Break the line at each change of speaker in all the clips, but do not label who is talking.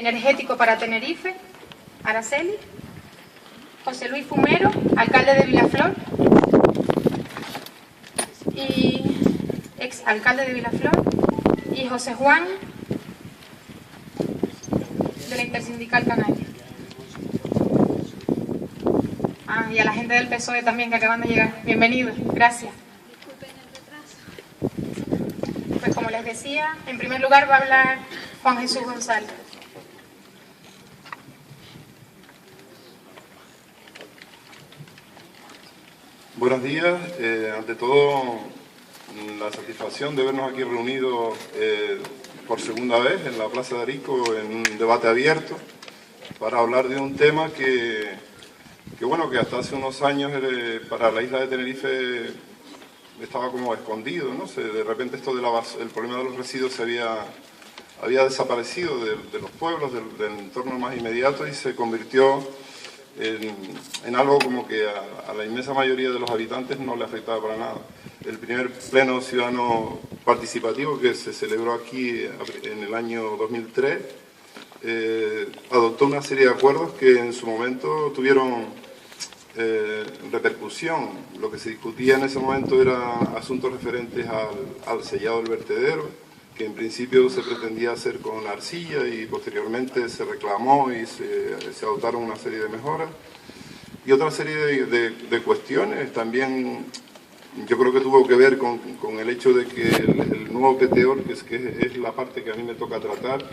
energético para Tenerife, Araceli, José Luis Fumero, alcalde de Vilaflor y exalcalde de Vilaflor, y José Juan, de la Intersindical Canaria. Y a la gente del PSOE también, que acaban de llegar. Bienvenidos, gracias. Pues como les decía, en primer lugar va a hablar Juan Jesús González.
Buenos días. Ante todo, la satisfacción de vernos aquí reunidos por segunda vez en la Plaza de Arico en un debate abierto para hablar de un tema que hasta hace unos años para la isla de Tenerife estaba como escondido, ¿no? De repente esto el problema de los residuos había desaparecido de los pueblos, del entorno más inmediato, y se convirtió en algo como que a la inmensa mayoría de los habitantes no le afectaba para nada. El primer pleno ciudadano participativo que se celebró aquí en el año 2003 adoptó una serie de acuerdos que en su momento tuvieron repercusión. Lo que se discutía en ese momento eran asuntos referentes al sellado del vertedero, que en principio se pretendía hacer con arcilla y posteriormente se reclamó y se adoptaron una serie de mejoras. Y otra serie de cuestiones también, yo creo que tuvo que ver con el hecho de que el nuevo PTOR, que es la parte que a mí me toca tratar,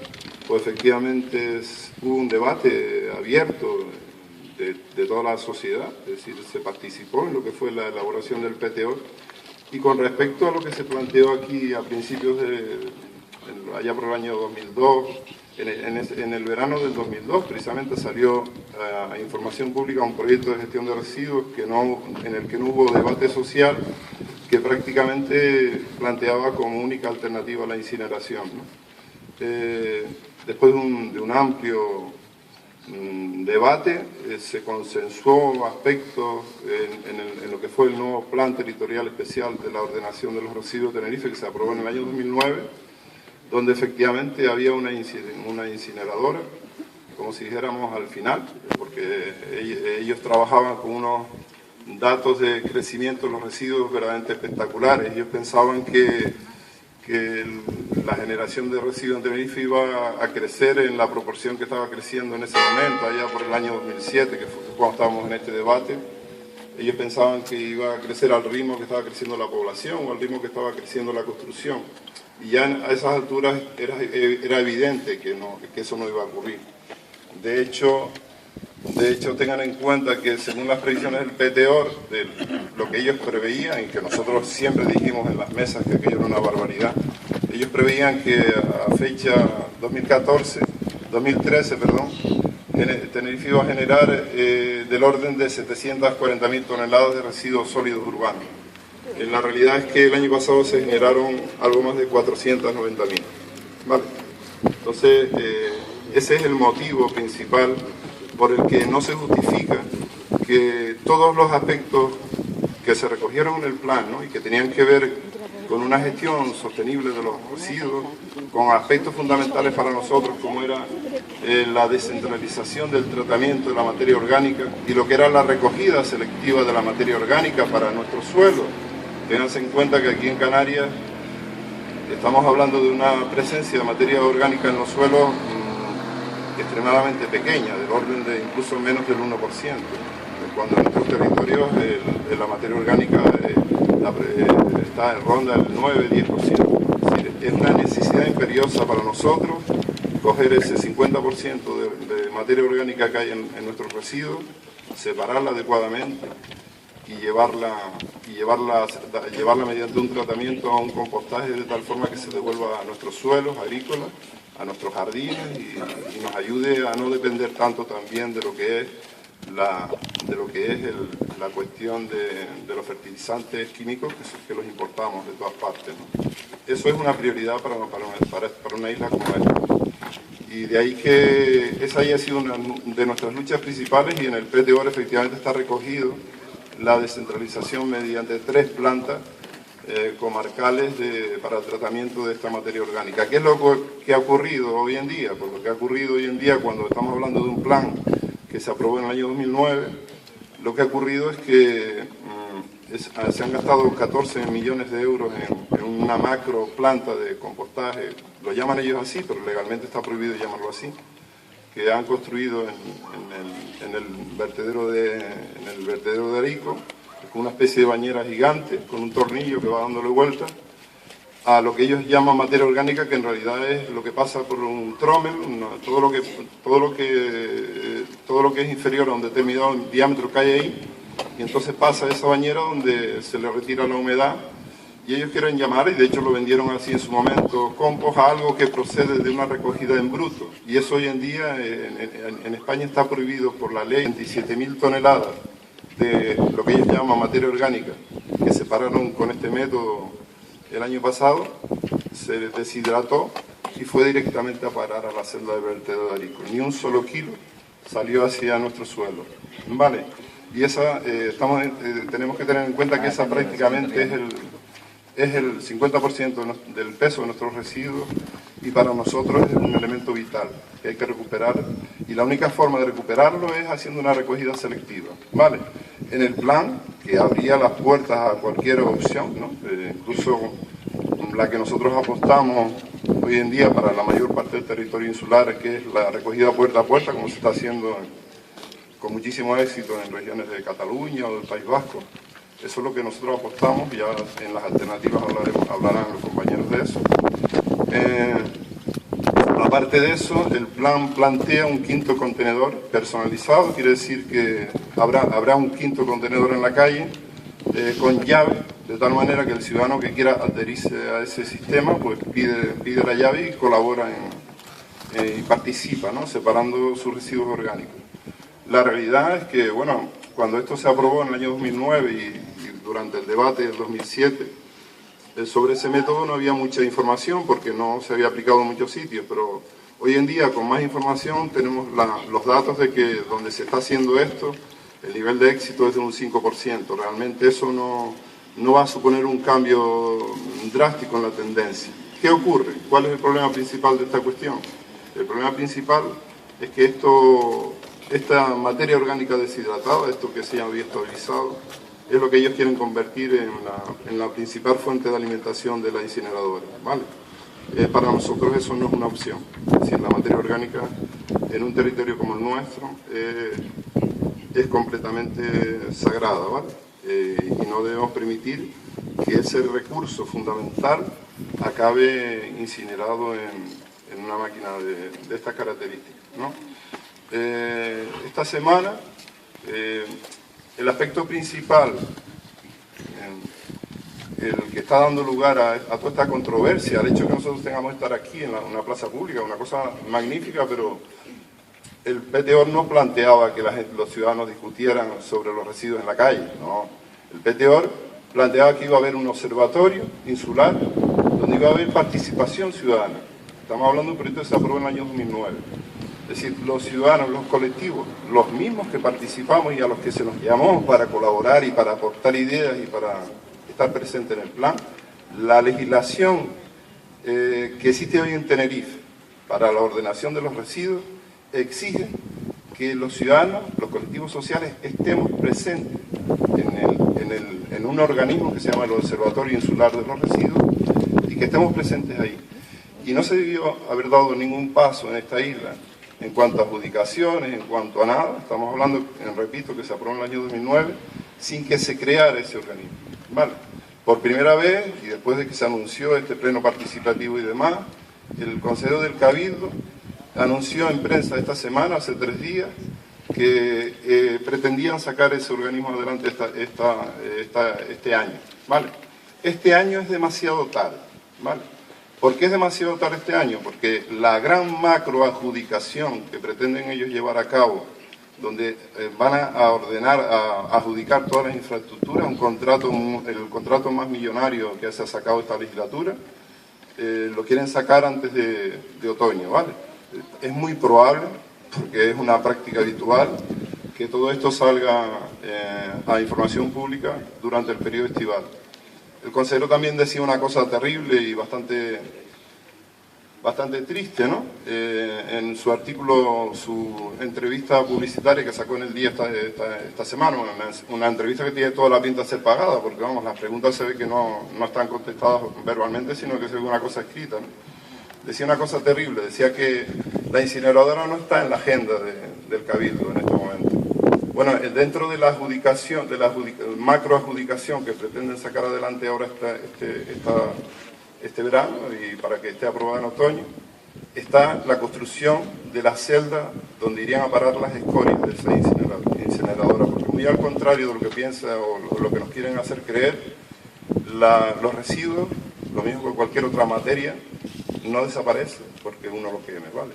pues efectivamente hubo un debate abierto de toda la sociedad, es decir, se participó en lo que fue la elaboración del PTOR. Y con respecto a lo que se planteó aquí a principios allá por el año 2002, en el verano del 2002 precisamente salió a información pública un proyecto de gestión de residuos en el que no hubo debate social, que prácticamente planteaba como única alternativa la incineración, ¿no? Después de un amplio debate, se consensuó aspectos en lo que fue el nuevo Plan Territorial Especial de la Ordenación de los Residuos de Tenerife, que se aprobó en el año 2009, donde efectivamente había una incineradora, como si dijéramos al final, porque ellos trabajaban con unos datos de crecimiento de los residuos verdaderamente espectaculares. Ellos pensaban que la generación de residuos en Tenerife iba a crecer en la proporción que estaba creciendo en ese momento, allá por el año 2007, que fue cuando estábamos en este debate. Ellos pensaban que iba a crecer al ritmo que estaba creciendo la población o al ritmo que estaba creciendo la construcción. Y ya a esas alturas era evidente que eso no iba a ocurrir. De hecho, tengan en cuenta que según las previsiones del PTOR, de lo que ellos preveían, y que nosotros siempre dijimos en las mesas que aquello era una barbaridad, ellos preveían que a fecha 2013, Tenerife iba a generar del orden de 740.000 toneladas de residuos sólidos urbanos. La realidad es que el año pasado se generaron algo más de 490.000. ¿Vale? Entonces, ese es el motivo principal por el que no se justifica que todos los aspectos que se recogieron en el plan, ¿no?, y que tenían que ver con una gestión sostenible de los residuos, con aspectos fundamentales para nosotros como era la descentralización del tratamiento de la materia orgánica y lo que era la recogida selectiva de la materia orgánica para nuestros suelos. Ténganse en cuenta que aquí en Canarias estamos hablando de una presencia de materia orgánica en los suelos extremadamente pequeña, del orden de incluso menos del 1%, cuando en nuestros territorios la materia orgánica está en ronda el 9-10%. Es una necesidad imperiosa para nosotros coger ese 50% de materia orgánica que hay en nuestros residuos, separarla adecuadamente y llevarla mediante un tratamiento a un compostaje de tal forma que se devuelva a nuestros suelos agrícolas, a nuestros jardines y nos ayude a no depender tanto también de lo que es la cuestión de los fertilizantes químicos que los importamos de todas partes, ¿no? Eso es una prioridad para una isla como esta. Y de ahí que esa haya sido una de nuestras luchas principales, y en el PTOR efectivamente está recogido la descentralización mediante 3 plantas comarcales para el tratamiento de esta materia orgánica. ¿Qué es lo que ha ocurrido hoy en día? Pues lo que ha ocurrido hoy en día, cuando estamos hablando de un plan que se aprobó en el año 2009, lo que ha ocurrido es que se han gastado 14 millones de euros en una macro planta de compostaje, lo llaman ellos así, pero legalmente está prohibido llamarlo así, que han construido en el vertedero de Arico, con una especie de bañera gigante, con un tornillo que va dándole vuelta a lo que ellos llaman materia orgánica, que en realidad es lo que pasa por un trommel, todo lo que es inferior a un determinado diámetro que hay ahí, y entonces pasa a esa bañera donde se le retira la humedad, y ellos quieren llamar, y de hecho lo vendieron así en su momento, compost, a algo que procede de una recogida en bruto, y eso hoy en día en España está prohibido por la ley. 27.000 toneladas de lo que ellos llaman materia orgánica, que separaron con este método el año pasado, se deshidrató y fue directamente a parar a la celda de vertedero de Arico. Ni un solo kilo salió hacia nuestro suelo. ¿Vale? Y esa, tenemos que tener en cuenta que esa prácticamente es el 50% del peso de nuestros residuos, y para nosotros es un elemento vital que hay que recuperar, y la única forma de recuperarlo es haciendo una recogida selectiva. ¿Vale? En el plan, que abría las puertas a cualquier opción, ¿no? Incluso la que nosotros apostamos hoy en día para la mayor parte del territorio insular, que es la recogida puerta a puerta, como se está haciendo con muchísimo éxito en regiones de Cataluña o del País Vasco. Eso es lo que nosotros apostamos, ya en las alternativas hablarán los compañeros de eso. Aparte de eso, el plan plantea un quinto contenedor personalizado, quiere decir que habrá un quinto contenedor en la calle con llave, de tal manera que el ciudadano que quiera adherirse a ese sistema pues pide la llave y colabora y participa, ¿no? Separando sus residuos orgánicos. La realidad es que, bueno, cuando esto se aprobó en el año 2009 y durante el debate del 2007, sobre ese método no había mucha información porque no se había aplicado en muchos sitios, pero hoy en día con más información tenemos los datos de que donde se está haciendo esto, el nivel de éxito es de un 5%. Realmente eso no va a suponer un cambio drástico en la tendencia. ¿Qué ocurre? ¿Cuál es el problema principal de esta cuestión? El problema principal es que esta materia orgánica deshidratada, esto que se llama biostabilizado, es lo que ellos quieren convertir en la principal fuente de alimentación de la incineradora, ¿vale? Para nosotros eso no es una opción. Es decir, la materia orgánica en un territorio como el nuestro es completamente sagrada, ¿vale? Y no debemos permitir que ese recurso fundamental acabe incinerado en una máquina de estas características, ¿no? Esta semana el aspecto principal, el que está dando lugar a toda esta controversia, el hecho de que nosotros tengamos que estar aquí en una plaza pública, una cosa magnífica, pero el PTOR no planteaba que los ciudadanos discutieran sobre los residuos en la calle, ¿no? El PTOR planteaba que iba a haber un observatorio insular donde iba a haber participación ciudadana. Estamos hablando de un proyecto que se aprobó en el año 2009. Es decir, los ciudadanos, los colectivos, los mismos que participamos y a los que se nos llamó para colaborar y para aportar ideas y para estar presentes en el plan, la legislación que existe hoy en Tenerife para la ordenación de los residuos exige que los ciudadanos, los colectivos sociales, estemos presentes en un organismo que se llama el Observatorio Insular de los Residuos y que estemos presentes ahí. Y no se debió haber dado ningún paso en esta isla en cuanto a adjudicaciones, en cuanto a nada. Estamos hablando, repito, que se aprobó en el año 2009 sin que se creara ese organismo, ¿vale? Por primera vez, y después de que se anunció este pleno participativo y demás, el Consejo del Cabildo anunció en prensa esta semana, hace 3 días, que pretendían sacar ese organismo adelante este año, ¿vale? Este año es demasiado tarde, ¿vale? ¿Por qué es demasiado tarde este año? Porque la gran macro adjudicación que pretenden ellos llevar a cabo, donde van a ordenar, a adjudicar todas las infraestructuras, el contrato más millonario que se ha sacado esta legislatura, lo quieren sacar antes de otoño, ¿vale? Es muy probable, porque es una práctica habitual, que todo esto salga a información pública durante el periodo estival. El consejero también decía una cosa terrible y bastante triste, ¿no? En su artículo, su entrevista publicitaria que sacó en El Día esta semana, una entrevista que tiene toda la pinta de ser pagada, porque vamos, las preguntas se ve que no están contestadas verbalmente, sino que se ve una cosa escrita, ¿no? Decía una cosa terrible, decía que la incineradora no está en la agenda del Cabildo en este momento. Bueno, dentro de la adjudicación, de la macroadjudicación que pretenden sacar adelante ahora este verano y para que esté aprobada en otoño, está la construcción de la celda donde irían a parar las escorias de esa incineradora, porque muy al contrario de lo que piensa o lo que nos quieren hacer creer, los residuos, lo mismo que cualquier otra materia, no desaparecen porque uno lo queme, ¿vale?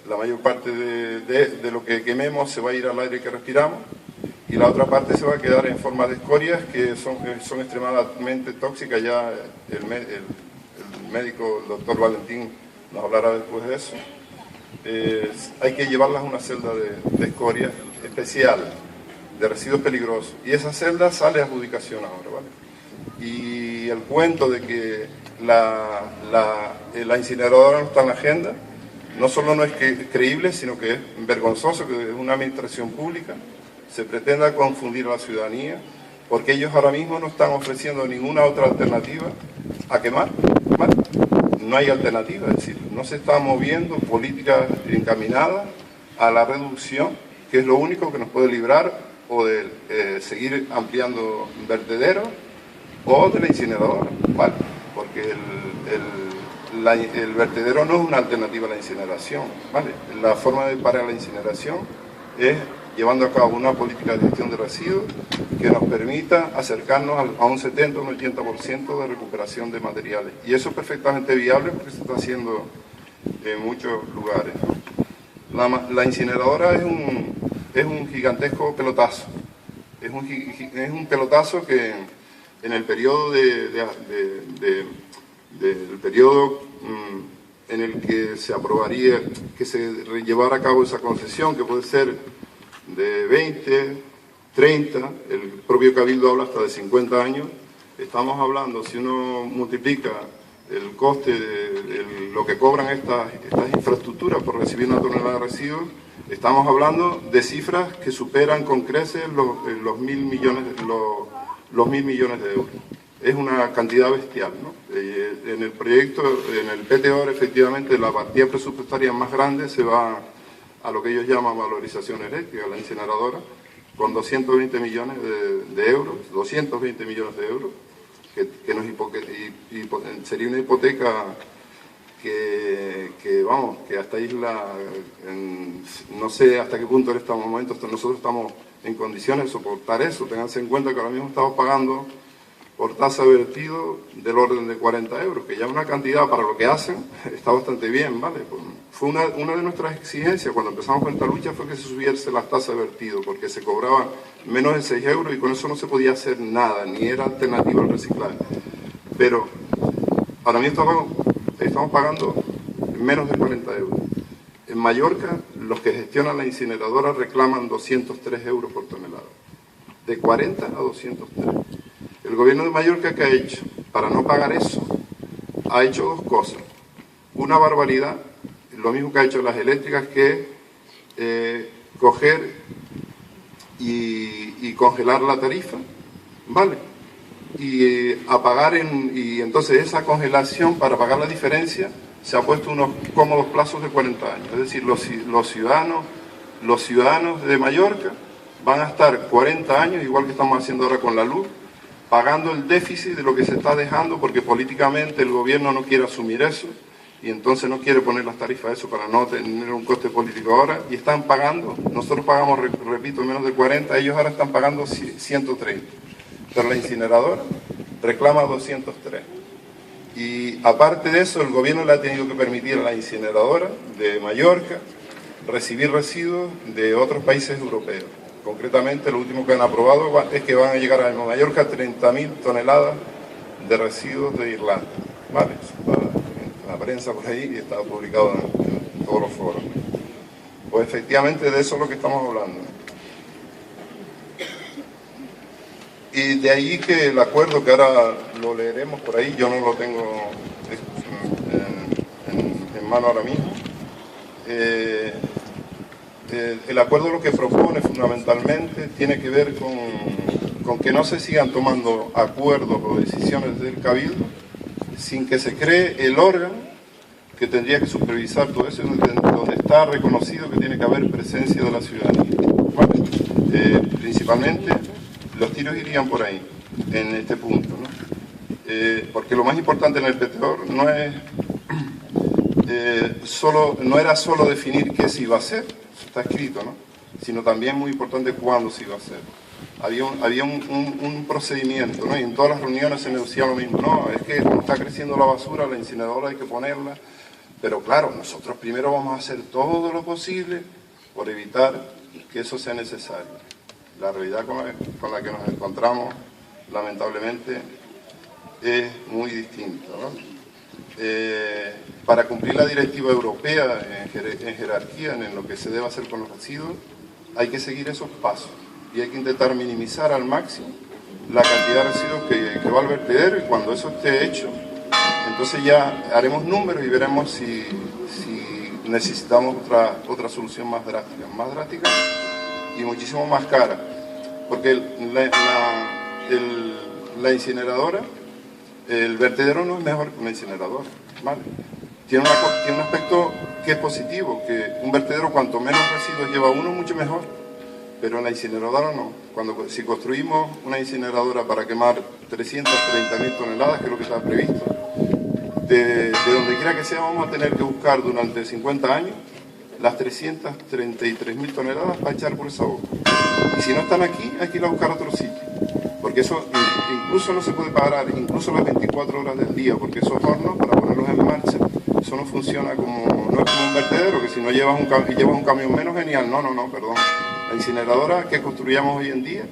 La mayor parte de lo que quememos se va a ir al aire que respiramos, y la otra parte se va a quedar en forma de escorias que son extremadamente tóxicas. Ya el médico, el doctor Valentín, nos hablará después de eso. Hay que llevarlas a una celda de escorias especial, de residuos peligrosos, y esa celda sale a adjudicación ahora, ¿vale? Y el cuento de que la incineradora no está en la agenda, no solo no es creíble, sino que es vergonzoso que desde una administración pública se pretenda confundir a la ciudadanía, porque ellos ahora mismo no están ofreciendo ninguna otra alternativa a quemar, ¿vale? No hay alternativa, es decir, no se está moviendo políticas encaminadas a la reducción, que es lo único que nos puede librar o de seguir ampliando vertederos o de la incineradora, ¿vale? Porque el vertedero no es una alternativa a la incineración, ¿vale? La forma de parar la incineración es llevando a cabo una política de gestión de residuos que nos permita acercarnos a un 70 o un 80% de recuperación de materiales. Y eso es perfectamente viable porque se está haciendo en muchos lugares, ¿no? La incineradora es un gigantesco pelotazo. Es un pelotazo que en el periodo en el que se aprobaría, que se llevara a cabo esa concesión, que puede ser de 20, 30, el propio Cabildo habla hasta de 50 años, estamos hablando, si uno multiplica el coste de lo que cobran estas infraestructuras por recibir una tonelada de residuos, estamos hablando de cifras que superan con creces los 1.000 millones de euros. Es una cantidad bestial, ¿no? En el proyecto, en el PTOR, efectivamente, la partida presupuestaria más grande se va a lo que ellos llaman valorización eléctrica, la incineradora, con 220 millones de euros, 220 millones de euros, que sería una hipoteca que vamos, que hasta no sé hasta qué punto en este momento nosotros estamos en condiciones de soportar eso. Ténganse en cuenta que ahora mismo estamos pagando por tasa de vertido del orden de 40 euros, que ya es una cantidad para lo que hacen, está bastante bien, ¿vale? Fue una de nuestras exigencias cuando empezamos con esta lucha, fue que se subiese las tasas de vertido, porque se cobraban menos de 6 euros y con eso no se podía hacer nada, ni era alternativa al reciclaje. Pero ahora mismo estamos pagando menos de 40 euros. En Mallorca, los que gestionan la incineradora reclaman 203 euros por tonelada, de 40 a 203. El gobierno de Mallorca, ¿qué ha hecho? Para no pagar eso, ha hecho dos cosas. Una barbaridad, lo mismo que ha hecho las eléctricas, que es coger y congelar la tarifa, ¿vale? Y y entonces esa congelación, para pagar la diferencia, se ha puesto unos cómodos plazos de 40 años. Es decir, los ciudadanos de Mallorca van a estar 40 años, igual que estamos haciendo ahora con la luz, pagando el déficit de lo que se está dejando, porque políticamente el gobierno no quiere asumir eso y entonces no quiere poner las tarifas a eso para no tener un coste político ahora, y están pagando, nosotros pagamos, repito, menos de 40, ellos ahora están pagando 130, pero la incineradora reclama 203. Y aparte de eso, el gobierno le ha tenido que permitir a la incineradora de Mallorca recibir residuos de otros países europeos. Concretamente, lo último que han aprobado es que van a llegar a Mallorca 30.000 toneladas de residuos de Irlanda. ¿Vale? Está en la prensa por ahí y está publicado en todos los foros. Pues efectivamente de eso es lo que estamos hablando. Y de ahí que el acuerdo, que ahora lo leeremos por ahí, yo no lo tengo en mano ahora mismo. El acuerdo lo que propone fundamentalmente tiene que ver con que no se sigan tomando acuerdos o decisiones del Cabildo sin que se cree el órgano que tendría que supervisar todo eso, donde está reconocido que tiene que haber presencia de la ciudadanía. Bueno, principalmente los tiros irían por ahí, en este punto, ¿no? Porque lo más importante en el PTOR no es no era solo definir qué se iba a hacer, eso está escrito, ¿no? Sino también muy importante cuándo se iba a hacer. Había un procedimiento, ¿no? Y en todas las reuniones se negociaba lo mismo, no, es que como está creciendo la basura, la incineradora hay que ponerla, pero claro, nosotros primero vamos a hacer todo lo posible por evitar que eso sea necesario. La realidad con la que nos encontramos, lamentablemente, es muy distinta, ¿no? Para cumplir la directiva europea en jerarquía, en lo que se debe hacer con los residuos, hay que seguir esos pasos y hay que intentar minimizar al máximo la cantidad de residuos que va al vertedero, y cuando eso esté hecho, entonces ya haremos números y veremos si necesitamos otra solución más drástica y muchísimo más cara, porque la incineradora, el vertedero no es mejor que una incineradora, ¿vale? Tiene un aspecto que es positivo, que un vertedero cuanto menos residuos lleva uno, mucho mejor, pero en la incineradora no. Si construimos una incineradora para quemar 330.000 toneladas, que es lo que está previsto, de donde quiera que sea vamos a tener que buscar durante 50 años las 333.000 toneladas para echar por esa boca. Y si no están aquí, hay que ir a buscar otro sitio. Porque eso incluso no se puede parar, incluso las 24 horas del día, porque esos hornos, para ponerlos en marcha, eso no funciona no es como un vertedero, que si no llevas un camión menos, genial. No, perdón. La incineradora que construyamos hoy en día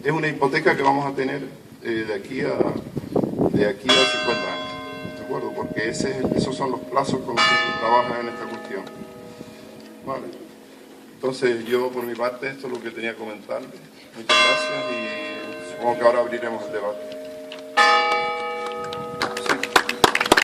es una hipoteca que vamos a tener de aquí a 50 años. ¿De acuerdo? Porque esos son los plazos con los que se trabaja en esta cuestión. Vale. Entonces yo por mi parte esto es lo que tenía que comentarles. Muchas gracias y supongo que ahora abriremos el debate.